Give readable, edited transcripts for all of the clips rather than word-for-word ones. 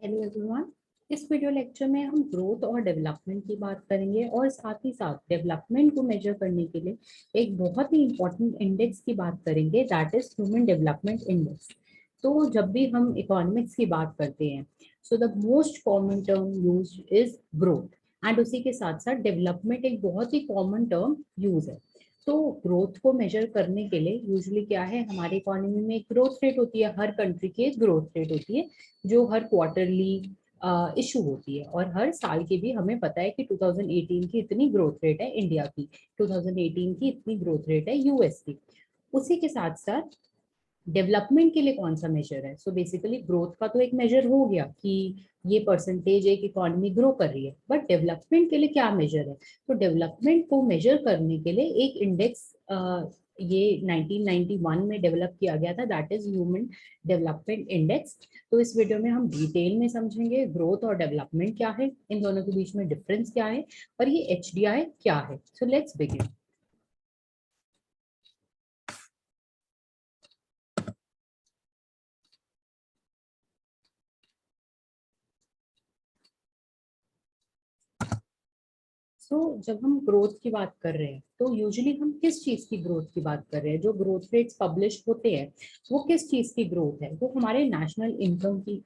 Hello everyone. इस video lecture में हम ग्रोथ और डेवलपमेंट की बात करेंगे और साथ ही साथ डेवलपमेंट को मेजर करने के लिए एक बहुत ही इम्पोर्टेंट इंडेक्स की बात करेंगे, that is human development index. तो जब भी हम इकोनॉमिक्स की बात करते हैं, so the most common term use is growth and उसी के साथ साथ डेवलपमेंट एक बहुत ही कॉमन टर्म यूज है। तो ग्रोथ को मेजर करने के लिए यूजुअली क्या है, हमारी इकोनॉमी में एक ग्रोथ रेट होती है, हर कंट्री की एक ग्रोथ रेट होती है जो हर क्वार्टरली इशू होती है। और हर साल की भी हमें पता है कि 2018 की इतनी ग्रोथ रेट है इंडिया की, 2018 की इतनी ग्रोथ रेट है यूएस की। उसी के साथ साथ डेवलपमेंट के लिए कौन सा मेजर है? सो बेसिकली ग्रोथ का तो एक मेजर हो गया कि ये परसेंटेज एक इकोनॉमी ग्रो कर रही है, बट डेवलपमेंट के लिए क्या मेजर है? तो डेवलपमेंट को मेजर करने के लिए एक इंडेक्स ये 1991 में डेवलप किया गया था, that is human development index. तो इस वीडियो में हम डिटेल में समझेंगे ग्रोथ और डेवलपमेंट क्या है, इन दोनों के बीच में डिफरेंस क्या है और ये एचडीआई क्या है। So let's begin. जब हम ग्रोथ की बात कर रहे हैं तो यूजुअली हम किस चीज की ग्रोथ की बात कर रहे हैं? जो ग्रोथ रेट्स पब्लिश होते हैं वो किस चीज की ग्रोथ है? वो हमारे नेशनल इनकम की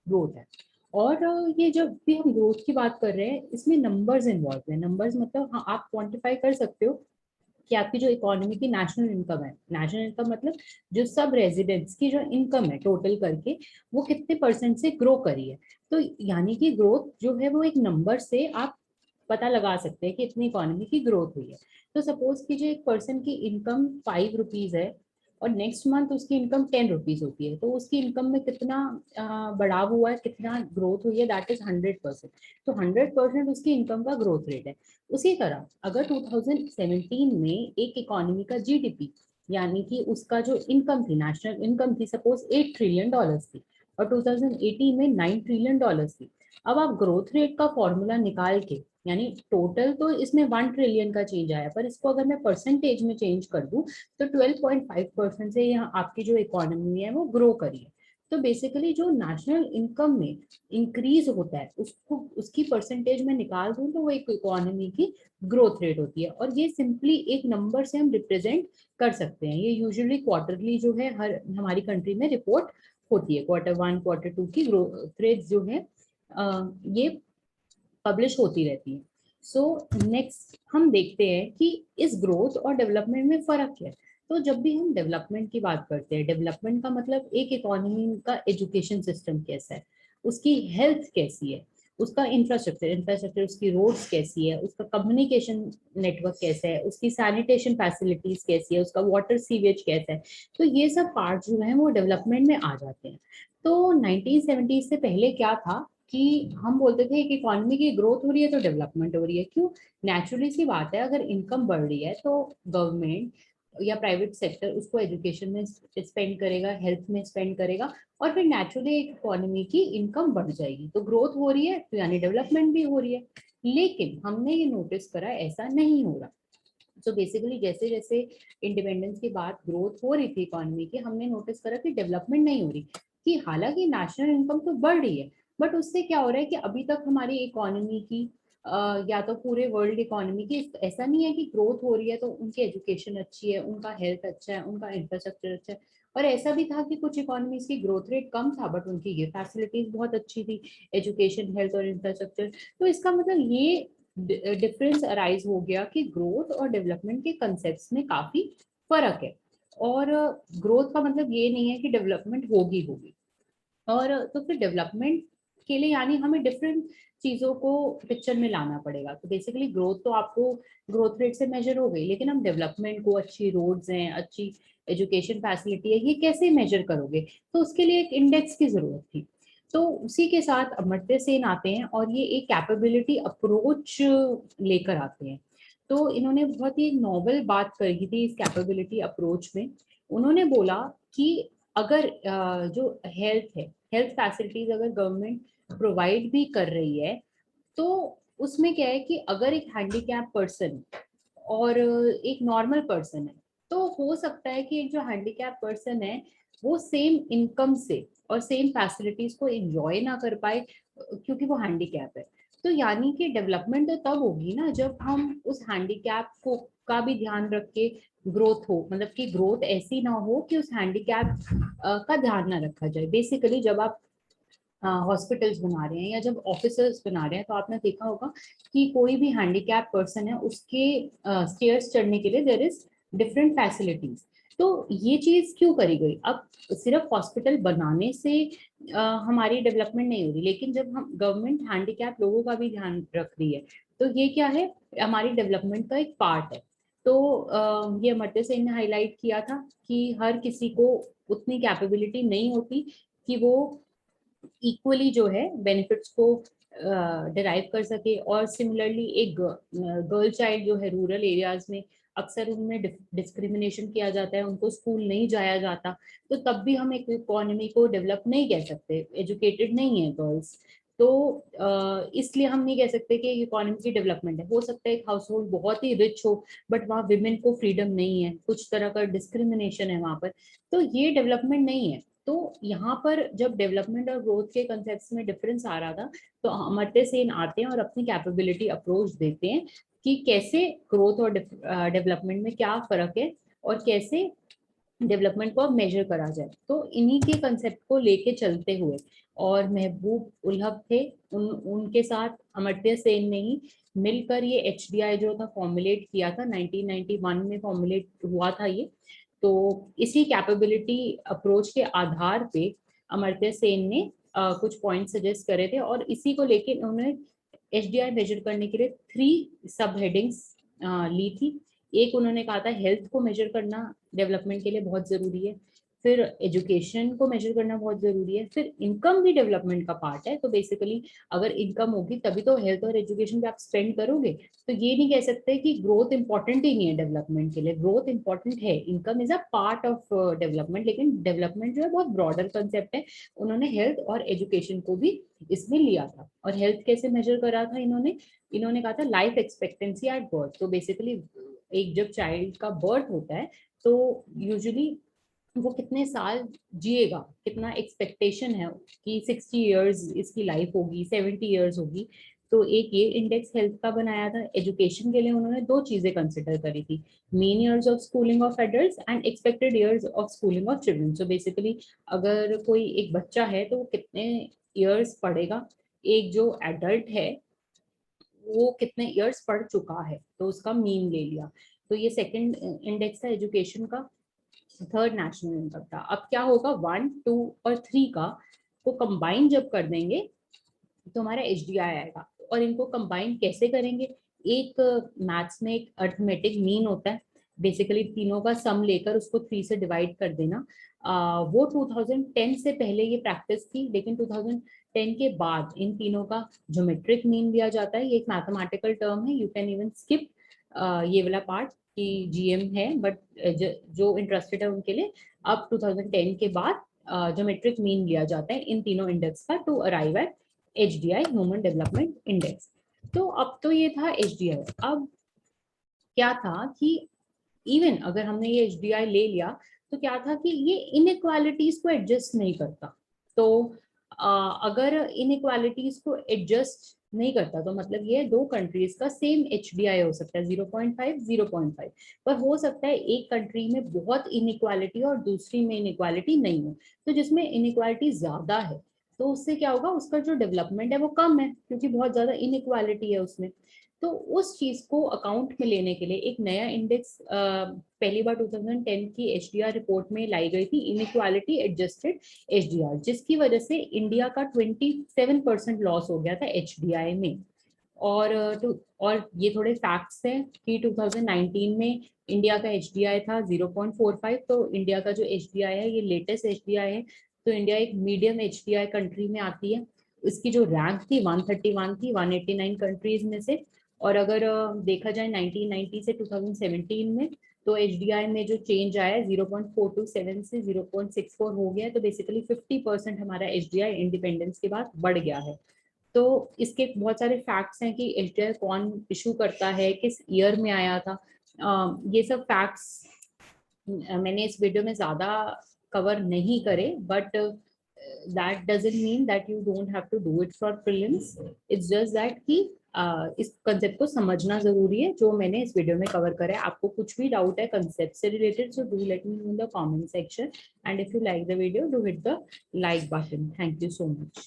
ग्रोथ है। और ये जब भी हम ग्रोथ की बात कर रहे हैं इसमें नंबर्स इन्वॉल्व है। नंबर्स मतलब हाँ, आप क्वांटिफाई कर सकते हो कि आपकी जो इकोनॉमी की नेशनल इनकम है, नेशनल इनकम मतलब जो सब रेजिडेंट्स की जो इनकम है टोटल करके, वो कितने परसेंट से ग्रो करी है। तो यानी कि ग्रोथ जो है वो एक नंबर से आप पता लगा सकते हैं कि इतनी इकोनॉमी की ग्रोथ हुई है। तो सपोज कीजिए एक पर्सन की इनकम 5 रुपीज है और नेक्स्ट मंथ उसकी इनकम 10 रुपीज होती है, तो उसकी इनकम में कितना बढ़ाव हुआ है, कितना ग्रोथ हुई है, दैट इज 100%। तो 100% उसकी इनकम का ग्रोथ रेट है। उसी तरह अगर 2017 में एक इकोनॉमी का जीडीपी यानी कि उसका जो इनकम थी, नेशनल इनकम थी, सपोज $8 ट्रिलियन थी और 2018 में $9 ट्रिलियन थी। अब आप ग्रोथ रेट का फॉर्मूला निकाल के, यानी टोटल तो इसमें 1 ट्रिलियन का चेंज आया, पर इसको अगर मैं परसेंटेज में चेंज कर दूं तो 12.5% से यहाँ आपकी जो इकोनॉमी है वो ग्रो करी है। तो बेसिकली जो नेशनल इनकम में इंक्रीज होता है उसको उसकी परसेंटेज में निकाल दूं तो वो एक इकोनॉमी की ग्रोथ रेट होती है। और ये सिंपली एक नंबर से हम रिप्रेजेंट कर सकते हैं। ये यूजुअली क्वार्टरली जो है हर हमारी कंट्री में रिपोर्ट होती है, Q1 Q2 की ग्रोथ रेट जो है ये पब्लिश होती रहती है। सो नेक्स्ट हम देखते हैं कि इस ग्रोथ और डेवलपमेंट में फर्क है। तो जब भी हम डेवलपमेंट की बात करते हैं, डेवलपमेंट का मतलब एक इकोनॉमी का एजुकेशन सिस्टम कैसा है, उसकी हेल्थ कैसी है, उसका इंफ्रास्ट्रक्चर उसकी रोड्स कैसी है, उसका कम्युनिकेशन नेटवर्क कैसा है, उसकी सैनिटेशन फैसिलिटीज कैसी है, उसका वाटर सीवेज कैसा है। तो ये सब पार्ट जो है वो डेवलपमेंट में आ जाते हैं। तो 1970 से पहले क्या था कि हम बोलते थे कि इकोनॉमी की ग्रोथ हो रही है तो डेवलपमेंट हो रही है। क्यों? नेचुरली सी बात है, अगर इनकम बढ़ रही है तो गवर्नमेंट या प्राइवेट सेक्टर उसको एजुकेशन में स्पेंड करेगा, हेल्थ में स्पेंड करेगा, और फिर नेचुरली एक इकोनॉमी की इनकम बढ़ जाएगी। तो ग्रोथ हो रही है तो यानी डेवलपमेंट भी हो रही है। लेकिन हमने ये नोटिस करा ऐसा नहीं हो रहा। सो बेसिकली जैसे जैसे इंडिपेंडेंस के बाद ग्रोथ हो रही थी इकोनॉमी की, हमने नोटिस करा कि डेवलपमेंट नहीं हो रही। कि हालांकि नेशनल इनकम तो बढ़ रही है, बट उससे क्या हो रहा है कि अभी तक हमारी इकोनॉमी की या तो पूरे वर्ल्ड इकोनॉमी की ऐसा नहीं है कि ग्रोथ हो रही है तो उनकी एजुकेशन अच्छी है, उनका हेल्थ अच्छा है, उनका इंफ्रास्ट्रक्चर अच्छा है। और ऐसा भी था कि कुछ इकोनॉमीज की ग्रोथ रेट कम था बट उनकी ये फैसिलिटीज बहुत अच्छी थी, एजुकेशन, हेल्थ और इंफ्रास्ट्रक्चर। तो इसका मतलब ये डिफरेंस अराइज हो गया कि ग्रोथ और डेवलपमेंट के कंसेप्ट में काफी फर्क है। और ग्रोथ का मतलब ये नहीं है कि डेवलपमेंट होगी होगी। और तो फिर डेवलपमेंट के लिए यानी हमें डिफरेंट चीजों को पिक्चर में लाना पड़ेगा। तो बेसिकली ग्रोथ तो आपको ग्रोथ रेट से मेजर हो गई, लेकिन हम डेवलपमेंट को, अच्छी रोड्स हैं, अच्छी एजुकेशन फैसिलिटी है, ये कैसे मेजर करोगे? तो उसके लिए एक इंडेक्स की जरूरत थी। तो उसी के साथ अमर्त्य सेन आते हैं और ये एक कैपेबिलिटी अप्रोच लेकर आते हैं। तो इन्होंने बहुत ही नॉवल बात कही थी इस कैपेबिलिटी अप्रोच में। उन्होंने बोला कि अगर जो हेल्थ है, हेल्थ फैसिलिटीज अगर गवर्नमेंट प्रोवाइड भी कर रही है तो उसमें क्या है कि अगर एक हैंडीकैप पर्सन और एक नॉर्मल पर्सन है, तो हो सकता है कि एक जो हैंडीकैप पर्सन है वो सेम इनकम से और सेम फैसिलिटीज को एंजॉय ना कर पाए क्योंकि वो हैंडीकैप है। तो यानी कि डेवलपमेंट तो तब होगी ना जब हम उस हैंडीकैप को का भी ध्यान रख के ग्रोथ हो, मतलब कि ग्रोथ ऐसी ना हो कि उस हैंडीकैप का ध्यान ना रखा जाए। बेसिकली जब आप हॉस्पिटल्स बना रहे हैं या जब ऑफिसर्स बना रहे हैं तो आपने देखा होगा कि कोई भी हैंडीकैप पर्सन है उसके स्टेयर्स चढ़ने के लिए देयर इज डिफरेंट फैसिलिटीज। तो ये चीज क्यों करी गई? अब सिर्फ हॉस्पिटल बनाने से हमारी डेवलपमेंट नहीं हो रही, लेकिन जब हम गवर्नमेंट हैंडीकैप लोगों का भी ध्यान रख रही है तो ये क्या है, हमारी डेवलपमेंट का एक पार्ट है। तो ये अमर्त्य सेन ने हाईलाइट किया था कि हर किसी को उतनी कैपेबिलिटी नहीं होती कि वो इक्वली जो है बेनिफिट्स को डिराइव कर सके। और सिमिलरली एक गर्ल चाइल्ड जो है रूरल एरियाज में अक्सर उनमें डिस्क्रिमिनेशन किया जाता है, उनको स्कूल नहीं जाया जाता, तो तब भी हम एक इकोनॉमी को डेवलप नहीं कह सकते, एजुकेटेड नहीं है गर्ल्स। तो इसलिए हम नहीं कह सकते कि इकोनॉमी की डेवलपमेंट है। हो सकता है एक हाउस होल्ड बहुत ही रिच हो बट वहाँ विमेन को फ्रीडम नहीं है, कुछ तरह का डिस्क्रिमिनेशन है वहाँ पर, तो ये डेवलपमेंट नहीं है। तो यहाँ पर जब डेवलपमेंट और ग्रोथ के कंसेप्ट में डिफरेंस आ रहा था तो अमर्त्य सेन आते हैं और अपनी कैपेबिलिटी अप्रोच देते हैं कि कैसे ग्रोथ और डेवलपमेंट में क्या फर्क है और कैसे डेवलपमेंट को मेजर करा जाए। तो इन्हीं के कंसेप्ट को लेके चलते हुए, और महबूब उल हक थे उनके साथ अमर्त्य सेन ने ही मिलकर ये एचडीआई जो था फॉर्मुलेट किया था, 1991 में फॉर्मुलेट हुआ था ये। तो इसी कैपेबिलिटी अप्रोच के आधार पे अमर्त्य सेन ने कुछ पॉइंट सजेस्ट करे थे और इसी को लेके उन्होंने एचडीआई मेजर करने के लिए 3 सब हेडिंग्स ली थी। एक उन्होंने कहा था हेल्थ को मेजर करना डेवलपमेंट के लिए बहुत जरूरी है, फिर एजुकेशन को मेजर करना बहुत जरूरी है, फिर इनकम भी डेवलपमेंट का पार्ट है। तो बेसिकली अगर इनकम होगी तभी तो हेल्थ और एजुकेशन पे आप स्पेंड करोगे। तो ये नहीं कह सकते कि ग्रोथ इंपॉर्टेंट ही नहीं है डेवलपमेंट के लिए, ग्रोथ इंपॉर्टेंट है, income is a part of development, लेकिन डेवलपमेंट जो है बहुत ब्रॉडर कंसेप्ट है। उन्होंने हेल्थ और एजुकेशन को भी इसमें लिया था। और हेल्थ कैसे मेजर करा था इन्होंने? इन्होंने कहा था लाइफ एक्सपेक्टेंसी एट बर्थ। तो बेसिकली एक जब चाइल्ड का बर्थ होता है तो यूजुअली वो कितने साल जिएगा, कितना एक्सपेक्टेशन है कि 60 इयर्स इसकी लाइफ होगी, 70 इयर्स होगी। तो एक ये इंडेक्स हेल्थ का बनाया था। एजुकेशन के लिए उन्होंने 2 चीजें कंसिडर करी थी, mean years of schooling of adults and expected years of schooling of children. So basically अगर कोई एक बच्चा है तो वो कितने इयर्स पढ़ेगा, एक जो एडल्ट है वो कितने इयर्स पढ़ चुका है, तो उसका मीन ले लिया। तो ये सेकंड इंडेक्स था एजुकेशन का। थर्ड नेशनल इनकम था। अब क्या होगा, 1, 2 और 3 का को कंबाइन जब कर देंगे तो हमारा एचडीआई आएगा। और इनको कंबाइन कैसे करेंगे? एक मैथ्स में एक अर्थमेटिक मीन होता है, बेसिकली तीनों का सम लेकर उसको 3 से डिवाइड कर देना। वो 2010 से पहले ये प्रैक्टिस थी, लेकिन 2010 के बाद इन तीनों का ज्योमेट्रिक मीन लिया जाता है। ये एक मैथमेटिकल टर्म है, यू कैन इवन स्किप ये वाला पार्ट कि जीएम है, बट जो इंटरेस्टेड है उनके लिए अब 2010 के बाद ज्योमेट्रिक मीन लिया जाता है इन तीनों इंडेक्स का to arrive at HDI, human development index. तो अब तो ये था एचडीआई। अब क्या था कि इवन अगर हमने ये एचडीआई ले लिया तो क्या था कि ये इनइक्वालिटीज को एडजस्ट नहीं करता। तो अगर इनइक्वालिटीज को एडजस्ट नहीं करता तो मतलब ये 2 कंट्रीज का सेम एचडीआई हो सकता है 0.5 0.5, पर हो सकता है एक कंट्री में बहुत इनइक्वालिटी और दूसरी में इनइक्वालिटी नहीं हो। तो जिसमें इनइक्वालिटी ज्यादा है तो उससे क्या होगा, उसका जो डेवलपमेंट है वो कम है क्योंकि बहुत ज्यादा इनइक्वालिटी है उसमें। तो उस चीज को अकाउंट में लेने के लिए एक नया इंडेक्स पहली बार 2010 की एचडीआर रिपोर्ट में लाई गई थी, इनइक्वालिटी एडजस्टेड एचडीआर, जिसकी वजह से इंडिया का 27% लॉस हो गया था एचडीआई में। और और ये थोड़े फैक्ट्स हैं कि 2019 में इंडिया का एचडीआई था 0.45। तो इंडिया का जो एचडीआई है ये लेटेस्ट एचडीआई है। तो इंडिया एक मीडियम एचडीआई कंट्री में आती है। इसकी जो रैंक थी 131 थी 189 कंट्रीज में से। और अगर देखा जाए 1990 से 2017 में तो एचडीआई में जो चेंज आया है 0.427 से 0.64 हो गया है। तो बेसिकली 50% हमारा एचडीआई इंडिपेंडेंस के बाद बढ़ गया है। तो इसके बहुत सारे फैक्ट्स हैं कि एचडीआई कौन इशू करता है, किस ईयर में आया था, ये सब फैक्ट्स मैंने इस वीडियो में ज्यादा कवर नहीं करे, but that doesn't mean that you don't have to do it for prelims. It's just that कि इस कंसेप्ट को समझना जरूरी है जो मैंने इस वीडियो में कवर करा है. आपको कुछ भी डाउट है कंसेप्ट से related, so do let me know in the comment section, and if you like the video, do hit the like button. Thank you so much.